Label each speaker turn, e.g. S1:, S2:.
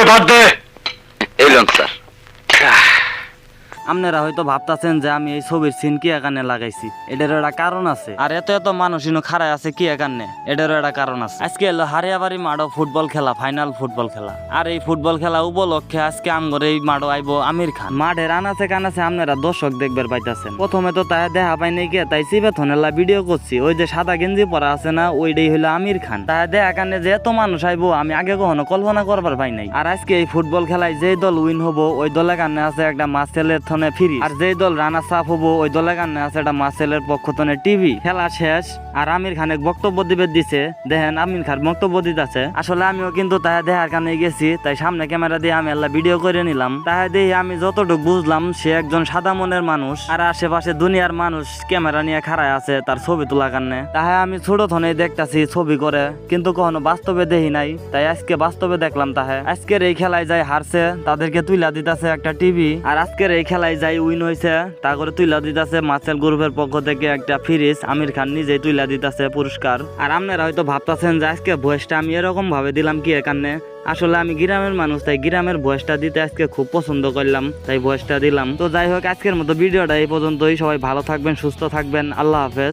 S1: বাদ দে। এই loan sir.
S2: আপনারা হয়তো ভাবতাছেন যে আমি এই ছবির সিন কি এখানে লাগাইছি, এটার একটা কারণ আছে। আর এত এত মানুষ ইনো খাড়ায় আছে কি এখানে, এটারও একটা কারণ আছে। আজকে এলো হারিয়াবাড়ি মাঠও ফুটবল খেলা, ফাইনাল ফুটবল খেলা। আর এই ফুটবল খেলা উপলক্ষে আজকে আমগরে এই মাঠও আইবো আমির খান। মাঠের আনাচে কানাচে আপনারা দর্শক দেখবার পাইতাছেন। প্রথমে তো তাই দেখা পাই নাই কে, তাই সিবে থনেলা ভিডিও করছি। ওই যে সাদা গেঞ্জি পরা আছে না, ওইটাই হলো আমির খান। তাই দেখা কানে যে এত মানুষ আইবো আমি আগে কখনো কল্পনা করবার পাই নাই। আর আজকে এই ফুটবল খেলায় যে দল উইন হবো ওই দলের কানে আছে একটা মাসেলের থনে ফ্রি, আর যে দল রানার সাফ হবো ওই দলের কানে আছে একটা মাসেলের পক্ষ থনে টিভি। খেলা শেষ আর আমির খানে বক্তব্য দিবে দিছে। দেখেন আমির খান বক্তব্য দিতেছে। আসলে আমিও কিন্তু তাই দেখার কানে গেছি, তাই সামনে ক্যামেরা দিয়ে আমি আল্লাহ ভিডিও করে নিলাম। তাই দিয়ে আমি যতটুকু বুঝলাম সে একজন সাদা মনের মানুষ, আর আশেপাশে দুনিয়ার মানুষ ক্যামেরা নিয়ে খাড়ায় আছে তার ছবি তোলা কারণে। তাই আমি ছোট থনে দেখতাছি ছবি করে, কিন্তু কখনো বাস্তবে দেখি নাই। তাই আজকে বাস্তবে দেখলাম। তাহে আজকের এই খেলায় যাই হারছে তাদেরকে তুইলা দিতেছে একটা টিভি, আর আজকের এই খেলায় যাই উইন হয়েছে তা করে তুইলা দিতেছে মাসেল গ্রুপের পক্ষ থেকে একটা ফ্রিজ। আমির খান নিজেই তুইলা দিতেছে পুরস্কার। আর আপনারা হয়তো ভাবতেছেন যে আজকে ভয়েসটা আমি এরকম ভাবে দিলাম কি এখানে। আসলে আমি গ্রামের মানুষ, তাই গ্রামের ভয়েসটা দিতে আজকে খুব পছন্দ করলাম, তাই ভয়েসটা দিলাম। তো যাই হোক, আজকের মতো ভিডিওটা এই পর্যন্তই। সবাই ভালো থাকবেন, সুস্থ থাকবেন, আল্লাহ হাফেজ।